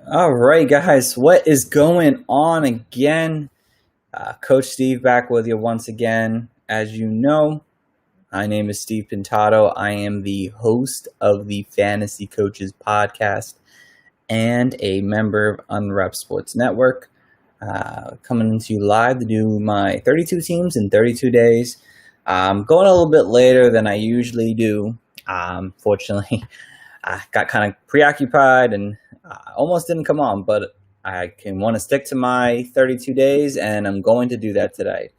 All right, guys, what is going on again? Coach Steve back with you once again. As you know, my name is Steve Pintado. I am the host of the Fantasy Coaches Podcast and a member of Unwrapped Sports Network. Coming to you live to do my 32 teams in 32 days. Going a little bit later than I usually do. Fortunately, I got kind of preoccupied and almost didn't come on, but I can want to stick to my 32 days, and I'm going to do that today.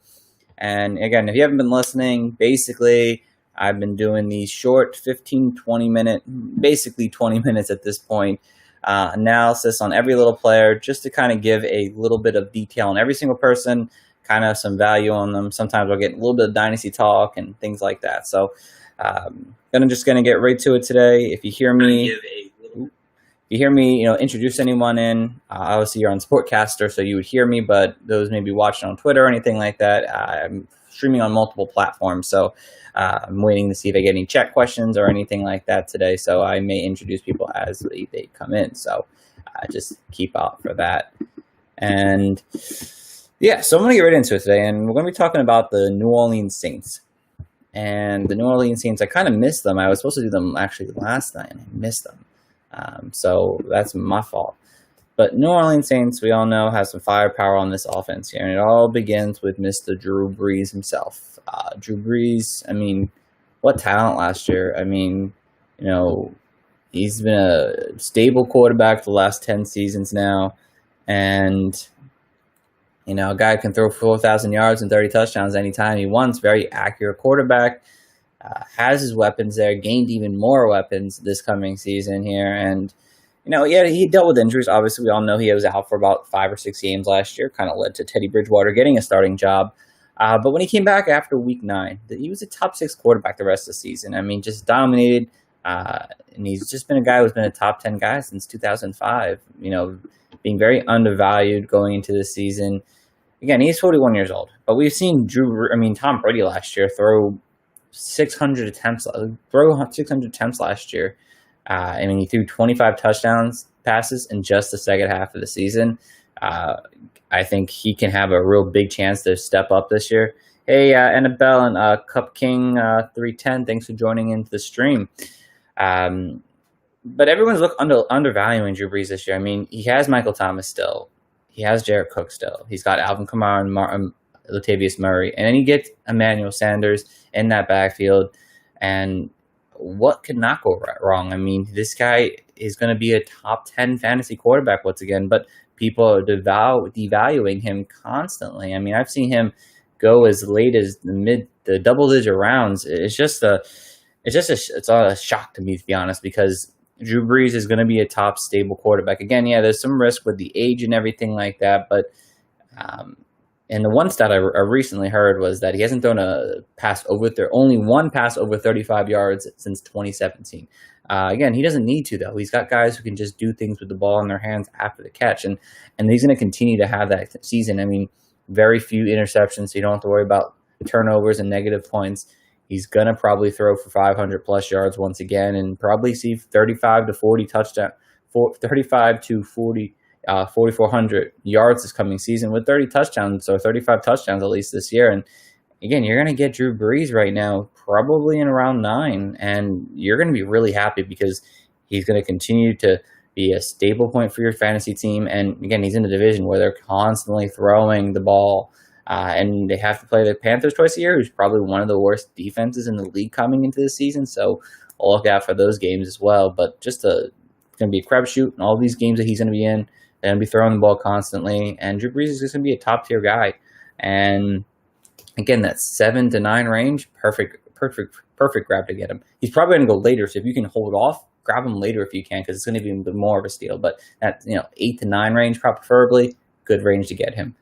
And again, if you haven't been listening, basically, I've been doing these short 15, 20 minute, basically 20 minutes at this point, analysis on every little player just to kind of give a little bit of detail on every single person, kind of some value on them. Sometimes I'll get a little bit of dynasty talk and things like that. So, just gonna get right to it today. If you hear me, introduce anyone in. Obviously, you're on Sportcaster, so you would hear me, but those may be watching on Twitter or anything like that. I'm streaming on multiple platforms, so I'm waiting to see if I get any chat questions or anything like that today. So I may introduce people as they come in. So just keep out for that. And yeah, so I'm going to get right into it today, and we're going to be talking about the New Orleans Saints. And the New Orleans Saints, I kind of missed them. I was supposed to do them actually last night, and I missed them. So that's my fault. But New Orleans Saints, we all know, has some firepower on this offense here. And it all begins with Mr. Drew Brees himself. Drew Brees, I mean, what talent last year. I mean, he's been a stable quarterback for the last 10 seasons now. And, a guy can throw 4,000 yards and 30 touchdowns anytime he wants. Very accurate quarterback. Has his weapons there, gained even more weapons this coming season here. And, he dealt with injuries. Obviously, we all know he was out for about 5 or 6 games last year, kind of led to Teddy Bridgewater getting a starting job. But when he came back after week 9, he was a top 6 quarterback the rest of the season. I mean, just dominated. And he's just been a guy who's been a top 10 guy since 2005, being very undervalued going into this season. Again, he's 41 years old. But we've seen Tom Brady last year throw 600 attempts last year. He threw 25 touchdowns passes in just the second half of the season. I think he can have a real big chance to step up this year. Hey, Annabelle and Cup King 310, thanks for joining into the stream. But everyone's undervaluing Drew Brees this year. I mean, he has Michael Thomas still. He has Jared Cook still. He's got Alvin Kamara and Latavius Murray. And then he gets Emmanuel Sanders in that backfield. And what could not go wrong? I mean, this guy is going to be a top 10 fantasy quarterback once again, but people are devaluing him constantly. I mean, I've seen him go as late as the double-digit rounds. It's a shock to me, to be honest, because Drew Brees is going to be a top stable quarterback. Again, yeah, there's some risk with the age and everything like that, but and the one stat I recently heard was that he hasn't thrown only one pass over 35 yards since 2017. Again, he doesn't need to, though. He's got guys who can just do things with the ball in their hands after the catch, and he's going to continue to have that season. I mean, very few interceptions, so you don't have to worry about turnovers and negative points. He's going to probably throw for 500-plus yards once again and probably see 35 to 40 4,400 yards this coming season with 30 touchdowns or 35 touchdowns at least this year. And again, you're going to get Drew Brees right now probably in around 9, and you're going to be really happy because he's going to continue to be a stable point for your fantasy team. And again, he's in a division where they're constantly throwing the ball, and they have to play the Panthers twice a year, who's probably one of the worst defenses in the league coming into the season. So I'll look out for those games as well. But it's going to be a crapshoot in all these games that he's going to be in. They're going to be throwing the ball constantly, and Drew Brees is just going to be a top-tier guy. And again, that 7 to 9 range, perfect grab to get him. He's probably going to go later, so if you can hold off, grab him later if you can, because it's going to be more of a steal. But that 8 to 9 range, preferably, good range to get him.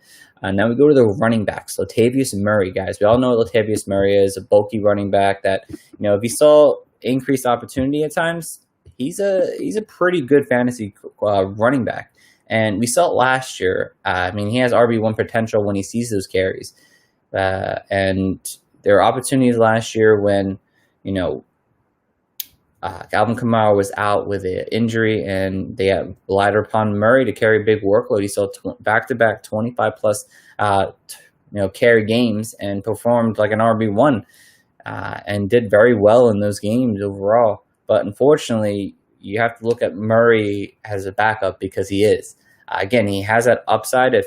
Now we go to the running backs. Latavius Murray, guys. We all know what Latavius Murray is, a bulky running back that, if he saw increased opportunity at times, he's a pretty good fantasy running back. And we saw it last year. He has RB1 potential when he sees those carries. And there were opportunities last year when, Alvin Kamara was out with an injury, and they relied upon Murray to carry a big workload. He saw back-to-back 25 plus, carry games and performed like an RB1, and did very well in those games overall. But unfortunately, you have to look at Murray as a backup because he is. Again, he has that upside. If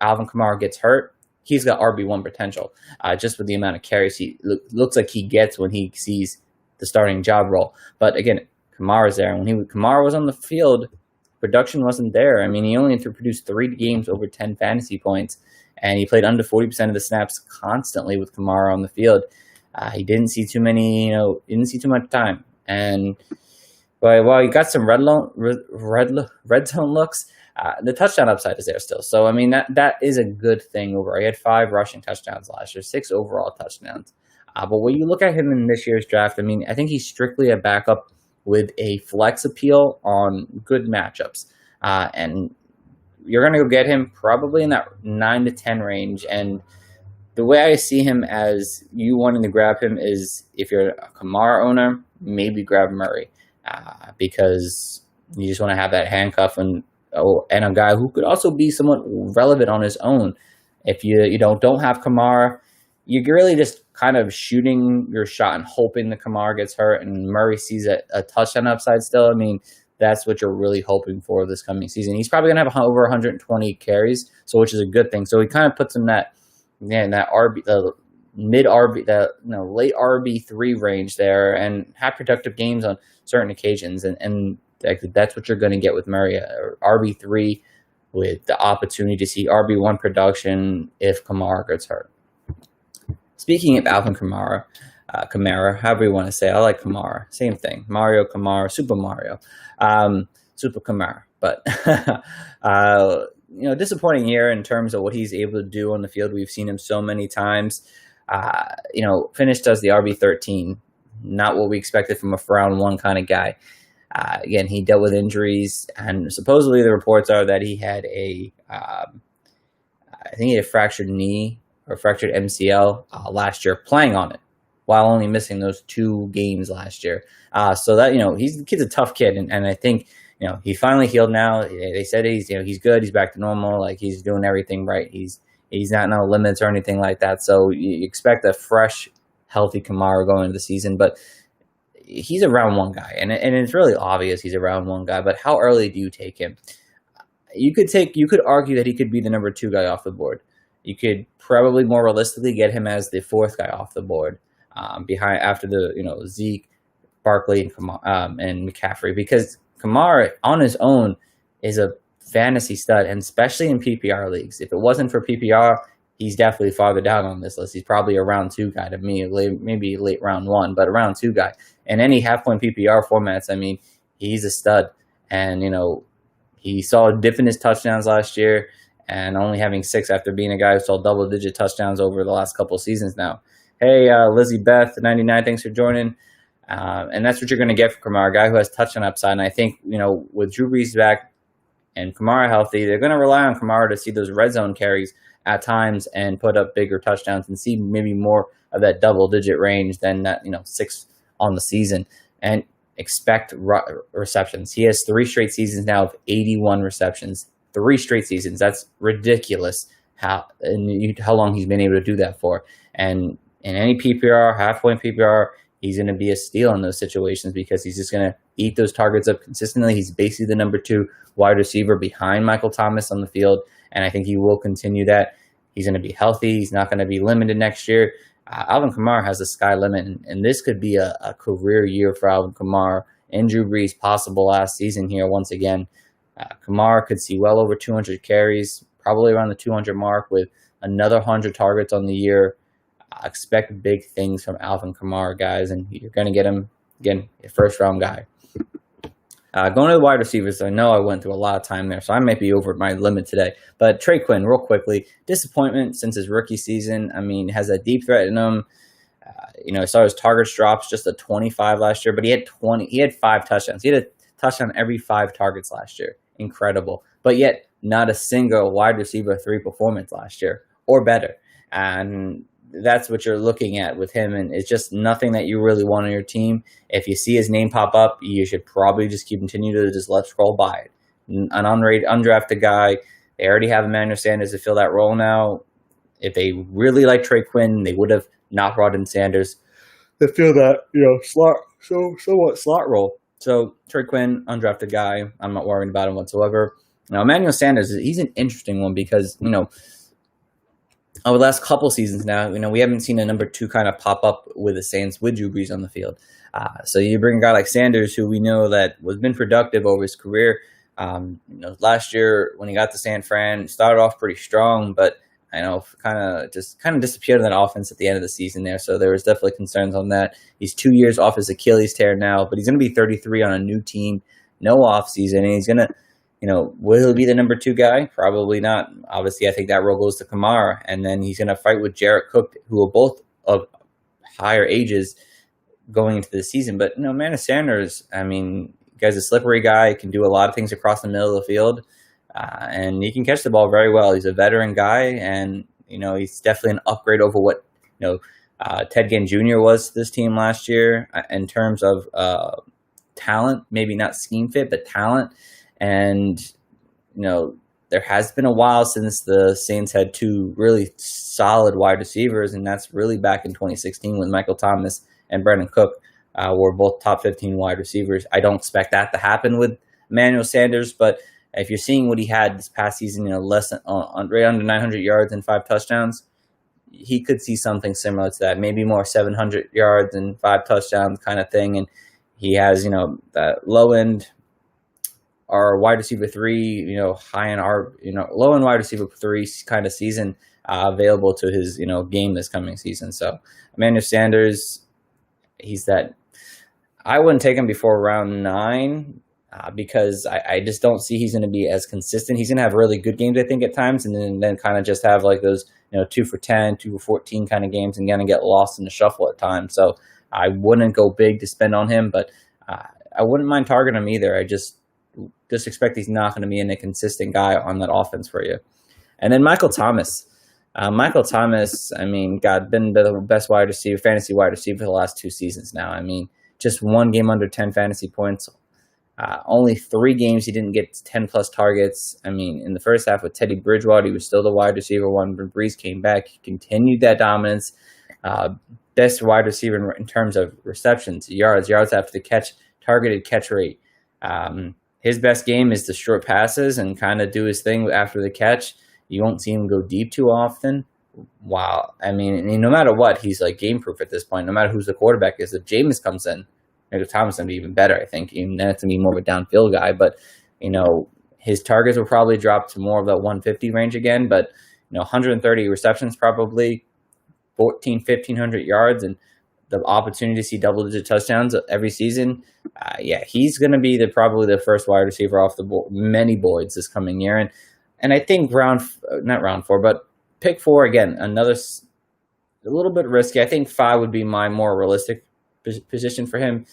Alvin Kamara gets hurt, he's got RB1 potential, just with the amount of carries he looks like he gets when he sees the starting job role. But again, Kamara's there. When Kamara was on the field, production wasn't there. I mean, he only produced 3 games over 10 fantasy points, and he played under 40% of the snaps constantly with Kamara on the field. He didn't see too much time. And while he got some red zone looks, the touchdown upside is there still. So, I mean, that is a good thing overall. He had 5 rushing touchdowns last year, 6 overall touchdowns. But when you look at him in this year's draft, I mean, I think he's strictly a backup with a flex appeal on good matchups. And you're going to go get him probably in that 9 to 10 range. And the way I see him as you wanting to grab him is if you're a Kamara owner, maybe grab Murray, because you just want to have that handcuff and a guy who could also be somewhat relevant on his own. If you don't have Kamara, you're really just kind of shooting your shot and hoping that Kamara gets hurt and Murray sees a touchdown upside still. I mean, that's what you're really hoping for this coming season. He's probably going to have over 120 carries, so which is a good thing. So he kind of puts him that RB, the mid RB, late RB3 range there, and have productive games on certain occasions. And that's what you're going to get with Murray, RB3 with the opportunity to see RB1 production if Kamara gets hurt. Speaking of Alvin Kamara, however you want to say it, I like Kamara. Same thing. Mario Kamara, Super Mario, Super Kamara. But, disappointing year in terms of what he's able to do on the field. We've seen him so many times. Finished as the RB13. Not what we expected from a round 1 kind of guy. Again, he dealt with injuries, and supposedly the reports are that he had I think he had a fractured knee or fractured MCL last year, playing on it while only missing those 2 games last year. So that, the kid's a tough kid, and I think he finally healed now. They said he's good. He's back to normal. Like, he's doing everything right. He's not no limits or anything like that. So you expect a fresh, healthy Kamara going into the season, but he's a round 1 guy, and it's really obvious he's a round 1 guy. But how early do you take him? You could argue that he could be the number 2 guy off the board. You could probably more realistically get him as the 4th guy off the board, behind after the Zeke, Barkley, and McCaffrey, because Kamara on his own is a fantasy stud, and especially in PPR leagues. If it wasn't for PPR, he's definitely farther down on this list. He's probably a round 2 guy to me, maybe late round 1, but a round 2 guy. In any half-point PPR formats, I mean, he's a stud. And, he saw a dip in his touchdowns last year, and only having 6 after being a guy who saw double-digit touchdowns over the last couple of seasons now. Hey, Lizzie Beth, 99, thanks for joining. And that's what you're going to get from Kamara, a guy who has touchdown upside. And I think, with Drew Brees back and Kamara healthy, they're going to rely on Kamara to see those red zone carries at times and put up bigger touchdowns and see maybe more of that double-digit range than that, 6 on the season. And expect receptions. He has 3 straight seasons now of 81 receptions. 3 straight seasons. That's ridiculous how long he's been able to do that for. And in any PPR, half-point PPR, he's going to be a steal in those situations because he's just going to eat those targets up consistently. He's basically the number 2 wide receiver behind Michael Thomas on the field, and I think he will continue that. He's going to be healthy. He's not going to be limited next year. Alvin Kamara has the sky limit, and this could be a career year for Alvin Kamara and Drew Brees, possible last season here once again. Kamara could see well over 200 carries, probably around the 200 mark with another 100 targets on the year. Expect big things from Alvin Kamara, guys, and you're going to get him, again, a first-round guy. Going to the wide receivers, I know I went through a lot of time there, so I might be over my limit today. But Trey Quinn, real quickly, disappointment since his rookie season. I mean, has a deep threat in him. I saw his targets drops just to 25 last year, but he had 5 touchdowns. He had a touchdown every 5 targets last year. Incredible. But yet, not a single wide receiver 3 performance last year, or better. And that's what you're looking at with him, and it's just nothing that you really want on your team. If you see his name pop up, you should probably just continue to just let scroll by it. An unrated, undrafted guy. They already have Emmanuel Sanders to fill that role now. If they really like Trey Quinn, they would have not brought in Sanders to fill that somewhat slot role. So Trey Quinn, undrafted guy, I'm not worried about him whatsoever. Now Emmanuel Sanders, he's an interesting one because over the last couple seasons now, we haven't seen a number 2 kind of pop up with the Saints with Drew Brees on the field. So you bring a guy like Sanders, who we know that was been productive over his career. Last year when he got to San Fran, started off pretty strong, but kind of disappeared in that offense at the end of the season there. So there was definitely concerns on that. He's 2 years off his Achilles tear now, but he's going to be 33 on a new team, no offseason, and he's going to, will he be the number 2 guy? Probably not. Obviously, I think that role goes to Kamara, and then he's going to fight with Jared Cook, who are both of higher ages going into the season. But, Emmanuel Sanders, guy's a slippery guy, can do a lot of things across the middle of the field. And he can catch the ball very well. He's a veteran guy, and he's definitely an upgrade over what Ted Ginn Jr. was to this team last year in terms of talent. Maybe not scheme fit, but talent. And there has been a while since the Saints had 2 really solid wide receivers, and that's really back in 2016 when Michael Thomas and Brandon Cook were both top 15 wide receivers. I don't expect that to happen with Emmanuel Sanders, but if you're seeing what he had this past season, less than right under 900 yards and 5 touchdowns, he could see something similar to that. Maybe more 700 yards and 5 touchdowns kind of thing. And he has, that low end, our wide receiver 3, high end our, low end wide receiver 3 kind of season available to his, game this coming season. So Emmanuel Sanders, he's that. I wouldn't take him before round 9. Because I just don't see he's going to be as consistent. He's going to have really good games, I think, at times, and then kind of just have like those 2 for 10, 2 for 14 kind of games, and going to get lost in the shuffle at times. So I wouldn't go big to spend on him, but I wouldn't mind targeting him either. I just expect he's not going to be a consistent guy on that offense for you. And then Michael Thomas. Michael Thomas, been the best fantasy wide receiver for the last 2 seasons now. Just 1 game under 10 fantasy points. Only 3 games he didn't get 10-plus targets. In the first half with Teddy Bridgewater, he was still the wide receiver 1. When Brees came back, he continued that dominance. Best wide receiver in terms of receptions, yards after the catch, targeted catch rate. His best game is the short passes and kind of do his thing after the catch. You won't see him go deep too often. Wow. No matter what, he's like game-proof at this point. No matter who's the quarterback is. If Jameis comes in, Thomas going to be even better, I think. Even then, it's going to be more of a downfield guy. But, his targets will probably drop to more of that 150 range again. But, 130 receptions probably, 1,500 yards, and the opportunity to see double-digit touchdowns every season. He's going to be probably the first wide receiver off the board, many boards this coming year. And I think not round 4, but pick 4, again, a little bit risky. I think 5 would be my more realistic position for him.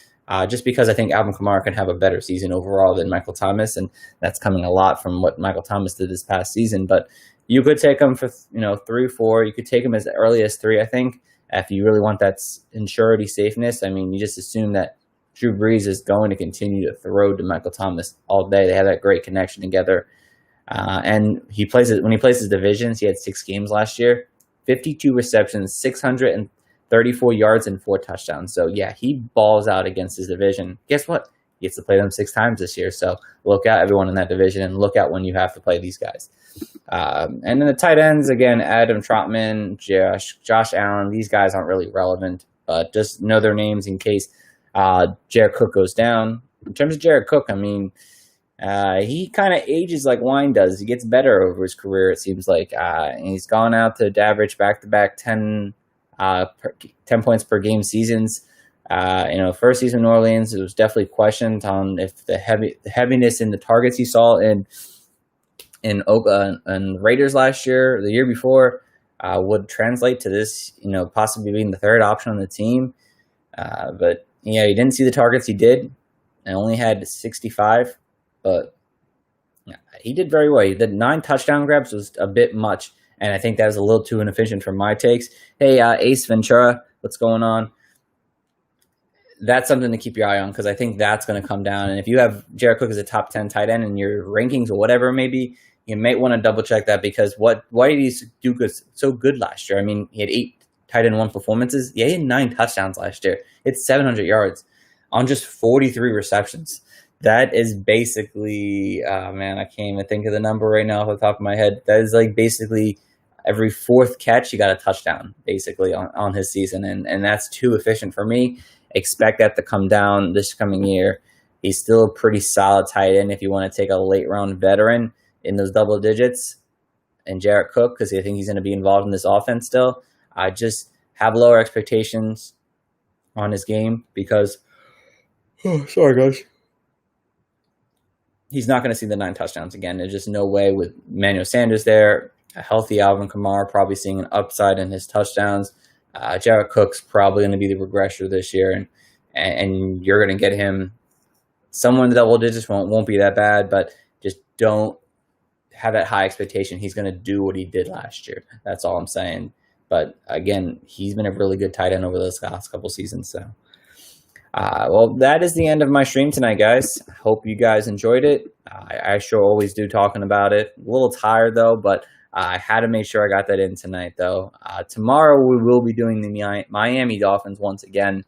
Just because I think Alvin Kamara can have a better season overall than Michael Thomas, and that's coming a lot from what Michael Thomas did this past season. But you could take him for 3, 4. You could take him as early as 3, I think, if you really want that insurity safeness. You just assume that Drew Brees is going to continue to throw to Michael Thomas all day. They have that great connection together, and when he plays his divisions. He had 6 games last year, 52 receptions, 634 yards and 4 touchdowns. So, he balls out against his division. Guess what? He gets to play them 6 times this year. So, look out, everyone in that division, and look out when you have to play these guys. And then the tight ends, again, Adam Trotman, Josh Allen. These guys aren't really relevant, but just know their names in case Jared Cook goes down. In terms of Jared Cook, he kind of ages like wine does. He gets better over his career, it seems like. He's gone out to average back-to-back 10 points per game seasons. First season in New Orleans, it was definitely questioned on if the heaviness in the targets he saw in Raiders last year, the year before, would translate to this, possibly being the 3rd option on the team. But he didn't see the targets he did, and only had 65. But he did very well. He did 9 touchdown grabs, was a bit much. And I think that was a little too inefficient for my takes. Hey, Ace Ventura, what's going on? That's something to keep your eye on because I think that's going to come down. And if you have Jared Cook as a top 10 tight end in your rankings or whatever it may be, you might want to double check that because why did he do so good last year? I mean, he had 8 tight end 1 performances. Yeah, he had 9 touchdowns last year. It's 700 yards on just 43 receptions. That is basically, man, I can't even think of the number right now off the top of my head. That is like basically every 4th catch, he got a touchdown basically on his season. And that's too efficient for me. Expect that to come down this coming year. He's still a pretty solid tight end if you want to take a late round veteran in those double digits and Jared Cook because I think he's going to be involved in this offense still. I just have lower expectations on his game because, sorry guys, he's not going to see the 9 touchdowns again. There's just no way with Emmanuel Sanders there, a healthy Alvin Kamara probably seeing an upside in his touchdowns. Jared Cook's probably going to be the regressor this year, and you're going to get him somewhere in the double digits. Won't be that bad, but just don't have that high expectation. He's going to do what he did last year. That's all I'm saying. But again, he's been a really good tight end over those last couple seasons. So, well, that is the end of my stream tonight, guys. Hope you guys enjoyed it. I sure always do talking about it. A little tired though, but I had to make sure I got that in tonight, though. Tomorrow we will be doing the Miami Dolphins once again.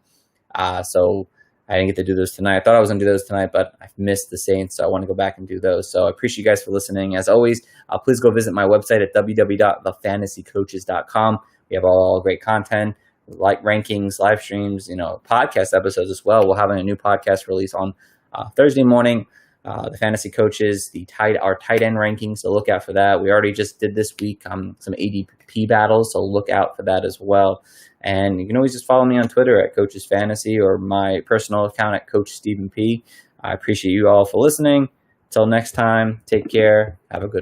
So I didn't get to do those tonight. I thought I was going to do those tonight, but I've missed the Saints, so I want to go back and do those. So I appreciate you guys for listening. As always, please go visit my website at www.thefantasycoaches.com. We have all great content, like rankings, live streams, podcast episodes as well. We're having a new podcast release on Thursday morning. The fantasy coaches, our tight end rankings, so look out for that. We already just did this week some ADP battles, so look out for that as well. And you can always just follow me on Twitter at Coaches Fantasy or my personal account at Coach Stephen P. I appreciate you all for listening. Until next time, take care. Have a good